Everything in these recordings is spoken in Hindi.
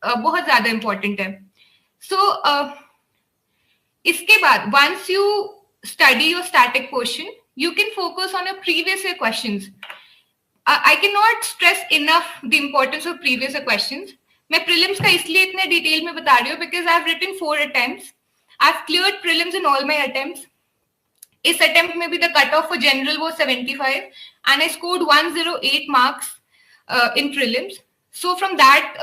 बहुत ज्यादा इंपॉर्टेंट है. सो इसके बाद once you study your static portion, you can focus on your previous year questions. I cannot stress enough the importance of previous year questions. मैं prelims का इसलिए इतने डिटेल में बता रही हूँ because I've written 4 attempts. I've cleared prelims in all my attempts. इस attempt में भी the cutoff for general was 75 and I scored 108 marks in prelims. So from that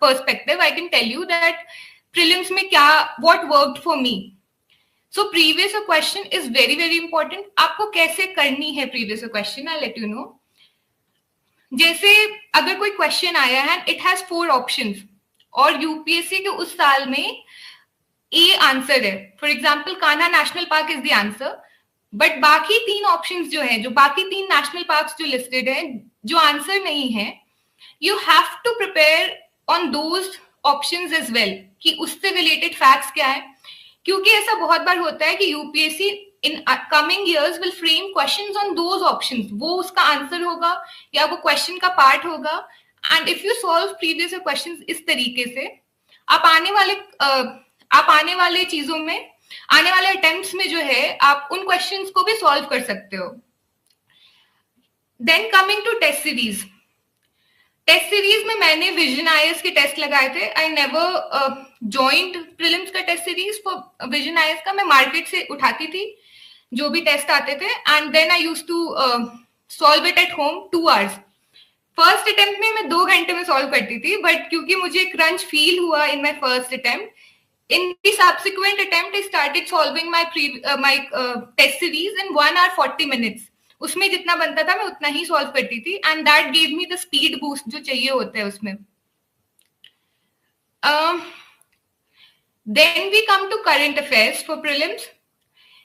perspective, I can tell you that prelims में क्या what worked for me. So previous year question is very very important. आपको कैसे करनी है previous year question? I'll let you know. जैसे अगर कोई क्वेश्चन आया है, it has 4 options और यूपीएससी के उस साल में ए आंसर है. For example Kanha national park is the answer, but बाकी 3 ऑप्शंस जो है, जो बाकी 3 नेशनल पार्क्स जो लिस्टेड है, जो आंसर नहीं है, you have to prepare on those options as well कि उससे रिलेटेड फैक्ट्स क्या है. क्योंकि ऐसा बहुत बार होता है कि UPSC in coming years will frame questions on those options. वो उसका आंसर होगा या वो क्वेश्चन का पार्ट होगा. And if you solve previous questions इस तरीके से, आप आने वाले चीजों में, आने वाले अटेम्प्ट्स में जो है, आप उन क्वेश्चंस को भी सॉल्व कर सकते हो. Then coming to test series. Test series में मैंने विजन आईएएस के टेस्ट लगाए थे. आई नेवर जॉइंट प्रीलिम्स का test series for Vision IAS का. मैं मार्केट से उठाती थी जो भी टेस्ट आते थे and then I used to solve it at home 2 hours. First attempt में मैं 2 घंटे में सॉल्व करती थी, बट क्योंकि मुझे क्रंच फील हुआ in my first attempt, in the subsequent attempt I started solving my test series in 1 hour 40 minutes. उसमें जितना बनता था मैं उतना ही सॉल्व करती थी and that gave me the speed boost जो चाहिए होता है उसमें. Then we come to current affairs for prelims.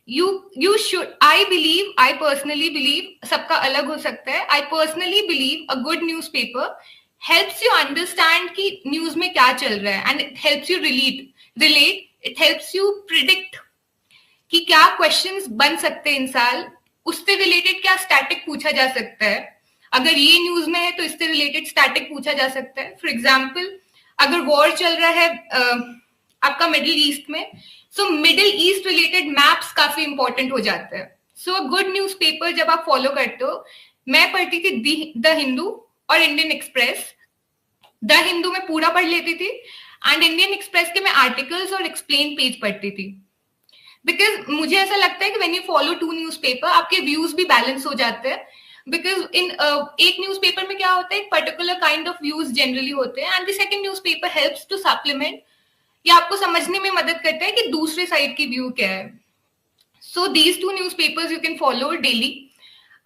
You should, I personally believe, सबका अलग हो सकता है. I personally believe a good newspaper helps you understand कि न्यूज में क्या चल रहा है and it helps you relate, it helps you predict कि क्या क्वेश्चंस बन सकते हैं इन साल, उससे रिलेटेड क्या स्टैटिक पूछा जा सकता है. अगर ये न्यूज में है तो इससे रिलेटेड स्टैटिक पूछा जा सकता है. फॉर एग्जाम्पल अगर वॉर चल रहा है आपका मिडिल ईस्ट में, so middle east related maps काफी इंपॉर्टेंट हो जाते हैं. सो गुड न्यूज पेपर जब आप फॉलो करते हो, मैं पढ़ती थी द हिंदू और इंडियन एक्सप्रेस. द हिंदू में पूरा पढ़ लेती थी एंड इंडियन एक्सप्रेस के मैं आर्टिकल्स और एक्सप्लेन पेज पढ़ती थी. बिकॉज मुझे ऐसा लगता है कि व्हेन यू फॉलो 2 न्यूज़पेपर आपके व्यूज भी बैलेंस हो जाते हैं. बिकॉज इन एक न्यूज़पेपर में क्या होता है, एक particular kind of views generally होते हैं and the second newspaper helps to supplement, या आपको समझने में मदद करता है कि दूसरे साइड की व्यू क्या है. So these 2 newspapers you can follow daily.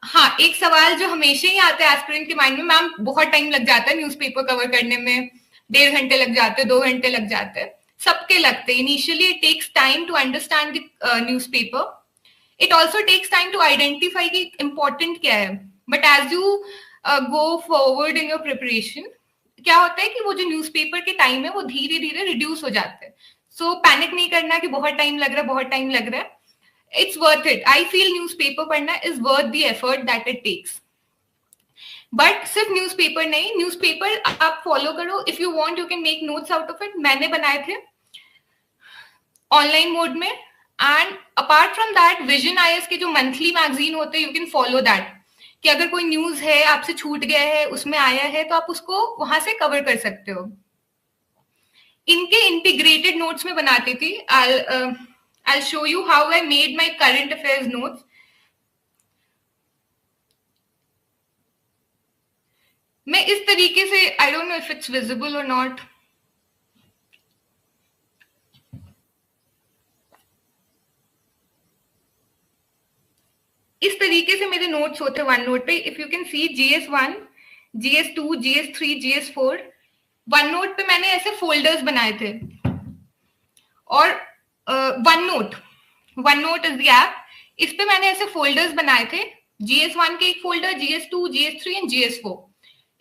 हाँ, एक सवाल जो हमेशा ही आता है एस्पिरेंट के माइंड में, मैम बहुत टाइम लग जाता है न्यूज़पेपर कवर करने में, 1.5 घंटे लग जाते हैं, 2 घंटे लग जाते हैं. सबके लगते हैं. Initially it takes time to understand the newspaper. It also takes time to identify कि इम्पोर्टेंट क्या है. But as you go forward in your preparation, क्या होता है कि वो जो न्यूज़पेपर के टाइम है वो धीरे धीरे रिड्यूस हो जाते हैं. सो पैनिक नहीं करना कि बहुत टाइम लग रहा है. It's worth it. I feel newspaper पढ़ना is worth the effort that it takes. But सिर्फ newspaper नहीं, newspaper आप follow करो. If you want, you can make notes out of it. मैंने बनाए थे online mode में. And apart from that, Vision IAS के जो monthly magazine होते हैं, you can follow that. कि अगर कोई news है, आपसे छूट गया है, उसमें आया है, तो आप उसको वहां से cover कर सकते हो. इनके integrated notes में बनाती थी. I'll show you how I made my current affairs notes. मैं इस तरीके से, I don't know if it's visible or not. इस तरीके से मेरे नोट्स होते वन नोट पे. If you can see GS1, GS2, GS3, GS4. One note पे मैंने ऐसे फोल्डर्स बनाए थे. और one note is the app. इस पे मैंने ऐसे फोल्डर्स बनाए थे. GS1 के एक folder, GS2, GS3 and GS4.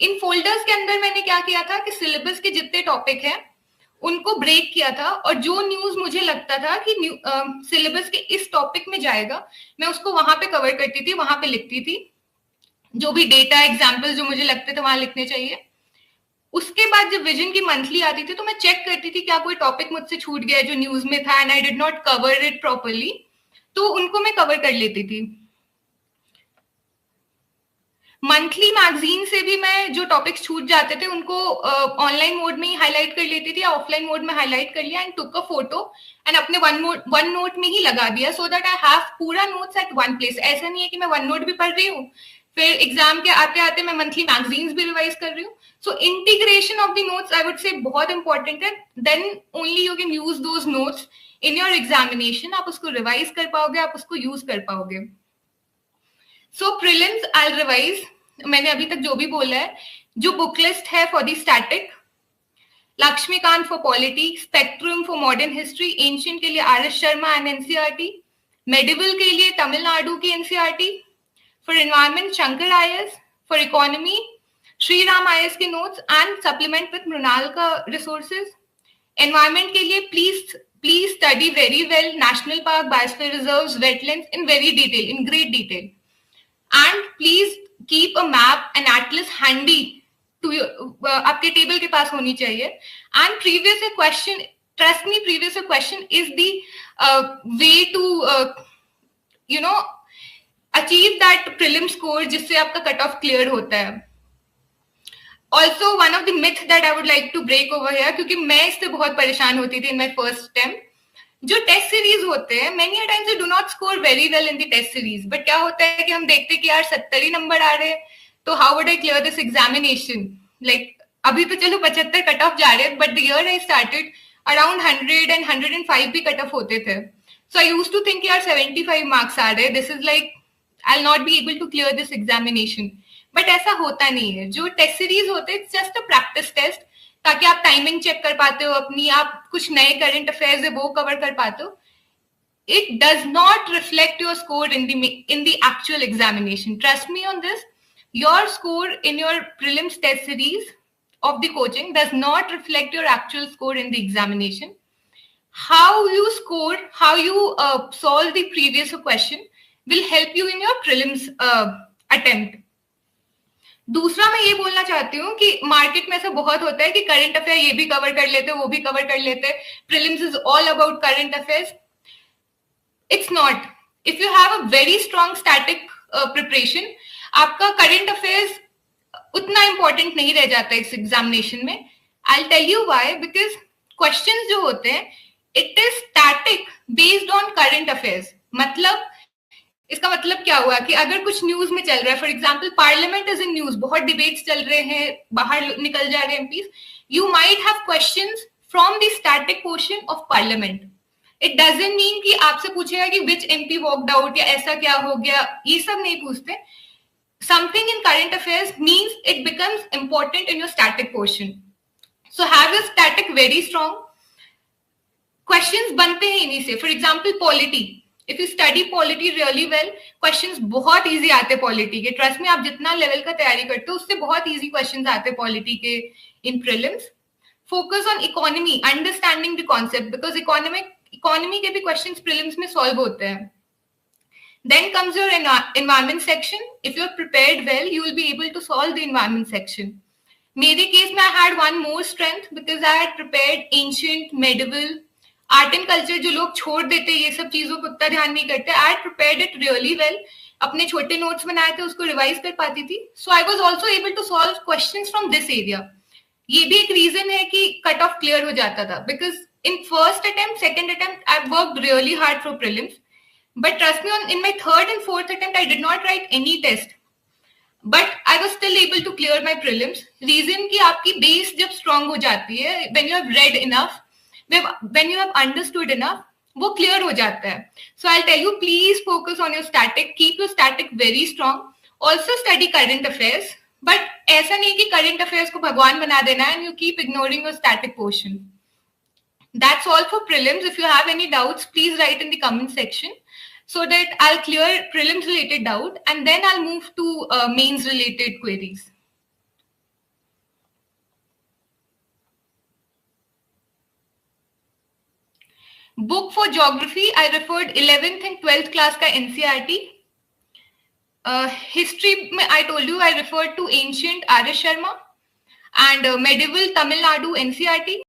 In folders के अंदर मैंने क्या किया था कि सिलेबस के जितने टॉपिक हैं उनको ब्रेक किया था, और जो न्यूज मुझे लगता था कि सिलेबस के इस टॉपिक में जाएगा, मैं उसको वहां पे कवर करती थी, वहां पे लिखती थी. जो भी डेटा एग्जाम्पल जो मुझे लगते थे वहां लिखने चाहिए. उसके बाद जब विजन की मंथली आती थी तो मैं चेक करती थी क्या कोई टॉपिक मुझसे छूट गया जो न्यूज में था and I did not cover it properly, तो उनको मैं कवर कर लेती थी। मंथली मैगजीन से भी मैं जो टॉपिक्स छूट जाते थे उनको ऑनलाइन मोड में ही हाईलाइट कर लेती थी या ऑफलाइन मोड में हाईलाइट कर लिया and took a photo and अपने वन नोट में ही लगा दिया, सो दैट आई हैव पूरा नोट्स एट वन प्लेस। ऐसा नहीं है कि मैं वन नोट भी पढ़ रही हूँ फिर एग्जाम के आते आते मैं मंथली मैगजीन्स भी रिवाइज कर रही हूँ। So integration of the notes I would say बहुत इंपॉर्टेंट है, then only you can use those notes in your examination. आप उसको रिवाइज कर पाओगे, आप उसको यूज कर पाओगे। सो प्रीलिम्स आई रिवाइज, मैंने अभी तक जो भी बोला है, जो बुक लिस्ट है for the static, Laxmikant for polity, spectrum for modern history, ancient के लिए R S Sharma and NCERT, medieval के लिए तमिलनाडु की NCERT, for environment Shankar IAS, for economy Shri Ram IAS के notes and supplement with Mrinal का रिसोर्सेज। एनवायरमेंट के लिए please study very well national park, biosphere reserves, wetlands in very detail, in great detail, and please keep a map and atlas handy to your आपके टेबल के पास होनी चाहिए। and previous year question, trust me, previous year question is the way to you know achieve that prelim score जिससे आपका कट ऑफ क्लियर होता है। also one of the myth that I would like to break over here, क्योंकि मैं इससे बहुत परेशान होती थी in my first attempt, जो टेस्ट सीरीज होते हैं many times they do not score very well in the test series, but क्या होता है कि हम देखते हैं कि यार 70 ही नंबर आ रहे हैं तो how would I clear this examination, like अभी तो चलो 75 कट ऑफ जा रहे हैं, but the year I started around 100 and 105 भी कट ऑफ होते थे। So I used to think यार 75 मार्क्स आ रहे हैं, this is like I will not be able to clear this examination, but ऐसा होता नहीं है। जो टेस्ट सीरीज होते हैं it's just a practice test, ताकि आप टाइमिंग चेक कर पाते हो अपनी, आप कुछ नए करंट अफेयर्स है वो कवर कर पाते हो। It does not reflect your score in the actual examination. Trust me on this. Your score in your prelims test series of the coaching does not reflect your actual score in the examination. How you score, how you solve the previous question will help you in your prelims attempt. दूसरा मैं ये बोलना चाहती हूँ कि मार्केट में ऐसा बहुत होता है कि करंट अफेयर ये भी कवर कर लेते, वो भी कवर कर लेते, prelims is all about current affairs. It's not. If you have a very strong static preparation, आपका करंट अफेयर्स उतना इंपॉर्टेंट नहीं रह जाता इस एग्जामिनेशन में। I tell you why, because questions जो होते हैं it is static based on current affairs. मतलब इसका मतलब क्या हुआ कि अगर कुछ न्यूज में चल रहा है, for example parliament is in news, बहुत डिबेट्स चल रहे हैं, बाहर निकल जा रहे हैं MPs, you might have questions from the static portion of parliament. It doesn't mean कि आपसे पूछेगा कि विच एमपी वॉकड आउट या ऐसा क्या हो गया, ये सब नहीं पूछते। Something in current affairs means it becomes important in your static portion. So have your static very strong. Questions बनते हैं इन्हीं से। For example polity, if you study polity really well, questions बहुत इजी आते हैं पॉलिटी के। ट्रस्ट में, आप जितना लेवल का तैयारी करते हो उससे बहुत इजी क्वेश्चंस आते हैं पॉलिटी के in prelims. Focus on economy, understanding the concept, because economy के भी क्वेश्चंस प्रीलिम्स में सॉल्व होते हैं। Then comes your environment section. If you're prepared well, you will be able to solve the environment section. मेरे केस में I had one more strength because I had prepared ancient, medieval, art and culture. जो लोग छोड़ देते ये सब चीजों को उतना ध्यान नहीं करते, I had prepared it really well. अपने छोटे नोट्स बनाए थे, उसको रिवाइज कर पाती थी। So I was also able to solve questions from this area. ये भी एक रीजन है कि कट ऑफ क्लियर हो जाता था, because in first attempt, second attempt I worked really hard for prelims, but trust me, in my third and fourth attempt I did not write any test, but I was still able to clear my prelims. Reason कि आपकी बेस जब स्ट्रांग हो जाती है, when you have read enough, when you have understood enough, वो क्लियर हो जाता है। So I'll tell you, please focus on your static, keep your static very strong, also study current affairs, but ऐसा नहीं कि current affairs को भगवान बना देना है and you keep ignoring your static portion. That's all for prelims. If you have any doubts, please write in the comment section so that I'll clear prelims related doubt and then I'll move to mains related queries. Book for geography, I referred 11th and 12th class का NCERT. History में I told you I referred to ancient R.S. Sharma. and medieval Tamil Nadu NCRT.